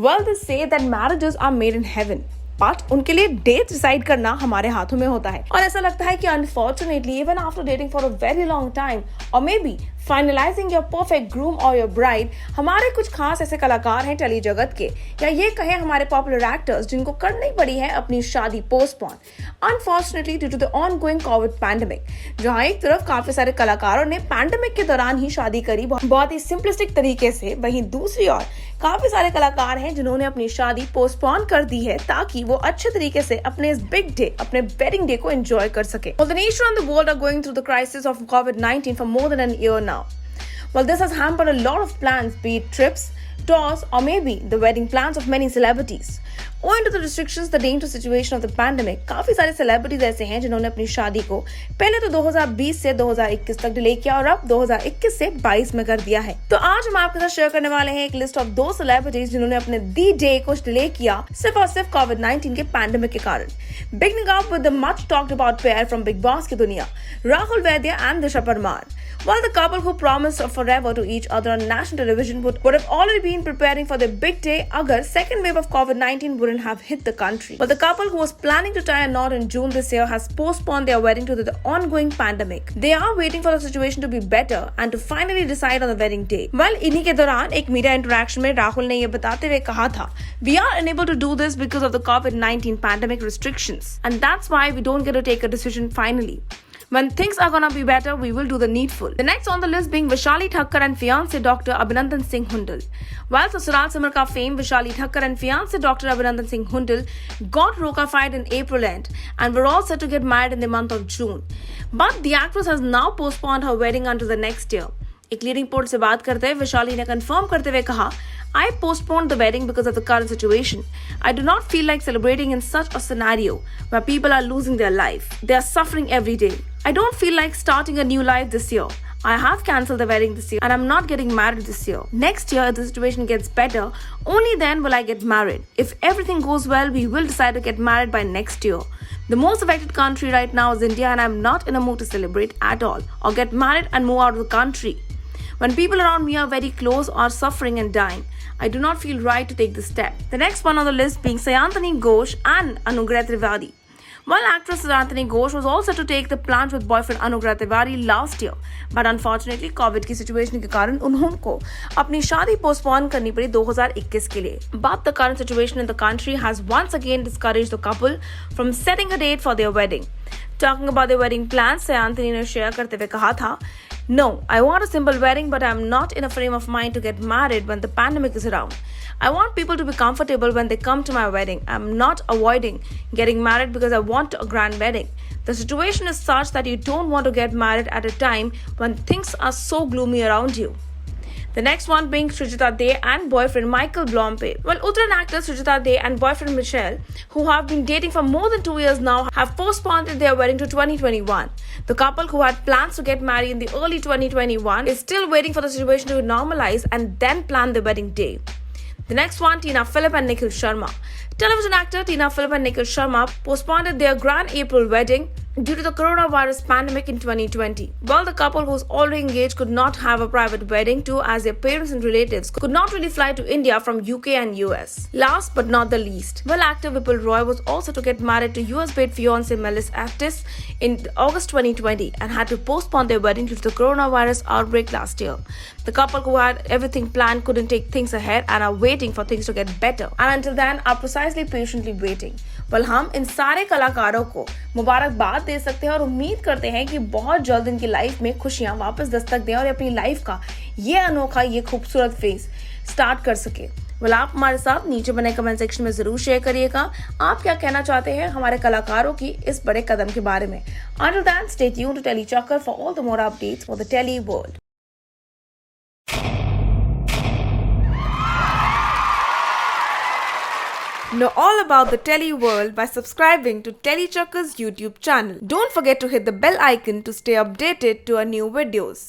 Well, they say that marriages are made in heaven. But उनके लिए date decide करना हमारे हाथों में होता है और ऐसा लगता है कि unfortunately even after dating for a very long time or maybe finalizing your perfect groom or your bride, हमारे कुछ खास ऐसे कलाकार हैं टेली जगत के या ये कहें हमारे पॉपुलर एक्टर्स जिनको करनी पड़ी है अपनी शादी postpone unfortunately due to the ongoing covid pandemic. जहां एक तरफ काफी सारे कलाकारों ने पैंडेमिक के दौरान ही शादी करी बहुत ही सिंपलिस्टिक तरीके से, वहीं दूसरी ओर काफी सारे कलाकार हैं जिन्होंने अपनी शादी पोस्टपोन कर दी है ताकि वो अच्छे तरीके से अपने इस बिग डे, अपने वेडिंग डे को एंजॉय कर सके। Well, the nation and the world are going through the crisis of COVID-19 for more than a year now. Well, this has hampered a lot of plans, be it trips, tours, or maybe the wedding plans of many celebrities. Owing to the restrictions, the dangerous situation of the pandemic, काफी सारे celebrities ऐसे हैं जिन्होंने अपनी शादी को पहले तो 2020 से 2021 तक डिले किया और अब 2021 से 22 में कर दिया है। तो आज हम आपके साथ शेयर करने वाले हैं एक लिस्ट ऑफ 2 सेलिब्रिटीज जिन्होंने अपने दी डे को डिले किया सिर्फ और सिर्फ कोविड-19 के पैंडेमिक के कारण। Beginning up with the much talked about pair from Bigg Boss की दुनिया, Rahul Vaidya and Disha Parmar. While the couple who promised forever to each other on national television would have already been preparing for their big day agar second wave of COVID-19 wouldn't have hit the country. But the couple who was planning to tie a knot in June this year has postponed their wedding due to the ongoing pandemic. They are waiting for the situation to be better and to finally decide on the wedding day. Well, इन्हीं के दौरान एक media interaction में राहुल ने ये बताते हुए कहा था, "We are unable to do this because of the COVID-19 pandemic restrictions, and that's why we don't get to take a decision finally. When things are gonna be better, we will do the needful." The next on the list being Vishali Thakkar and fiancé Dr. Abhinandan Singh Hundal. While Sasural Simar ka fame Vishali Thakkar and fiancé Dr. Abhinandan Singh Hundal got rocafied in April end and were all set to get married in the month of June. But the actress has now postponed her wedding until the next year. एक leading port से बात करते हुए विशाली ने confirm करते हुए कहा, "I postponed the wedding because of the current situation. I do not feel like celebrating in such a scenario where people are losing their life. They are suffering every day. I don't feel like starting a new life this year. I have cancelled the wedding this year and I'm not getting married this year. Next year, if the situation gets better, only then will I get married. If everything goes well, we will decide to get married by next year. The most affected country right now is India and I'm not in a mood to celebrate at all or get married and move out of the country. When people around me are very close or suffering and dying, I do not feel right to take this step." The next one on the list being Sayantani Ghosh and Anugrah Trivedi. While actress Sayantani Ghosh was also to take the plunge with boyfriend Anugrah Trivedi last year, but unfortunately COVID की situation के कारण उनको अपनी शादी postpone करनी पड़ी 2021 के लिए। But the current situation in the country has once again discouraged the couple from setting a date for their wedding. Talking about their wedding plans, Sayantani ने शेयर करते हुए कहा था, "No, I want a simple wedding, but I'm not in a frame of mind to get married when the pandemic is around. I want people to be comfortable when they come to my wedding. I'm not avoiding getting married because I want a grand wedding. The situation is such that you don't want to get married at a time when things are so gloomy around you." The next one being Srijata Dey and boyfriend Michael Blompe. Well, Uttarakhand actor Srijata Dey and boyfriend Michelle, who have been dating for more than 2 years now, have postponed their wedding to 2021. The couple who had plans to get married in the early 2021 is still waiting for the situation to normalize and then plan the wedding day. The next one, Tina Philip and Nikhil Sharma. Television actor Tina Philip and Nikhil Sharma postponed their grand April wedding due to the coronavirus pandemic in 2020. Well, the couple who was already engaged could not have a private wedding too, as their parents and relatives could not really fly to India from UK and US. Last but not the least, well, actor Vipul Roy was also to get married to US-based fiancée Melis Aptis in August 2020 and had to postpone their wedding due to the coronavirus outbreak last year. The couple who had everything planned couldn't take things ahead and are waiting for things to get better. And until then, are precisely patiently waiting. Well, हम इन सारे कलाकारों को मुबारकबाद दे सकते हैं और उम्मीद करते हैं कि बहुत जल्द इनकी लाइफ में खुशियां वापस दस्तक दें और अपनी लाइफ का ये अनोखा, ये खूबसूरत फेज स्टार्ट कर सके। well, आप हमारे साथ नीचे बने कमेंट सेक्शन में जरूर शेयर करिएगा आप क्या कहना चाहते हैं हमारे कलाकारों की इस बड़े कदम के बारे में। Until then, stay tuned to Telly Chakkar for all the more updates for the Telly world. Know all about the Telly world by subscribing to Telly Chakkar's YouTube channel. Don't forget to hit the bell icon to stay updated to our new videos.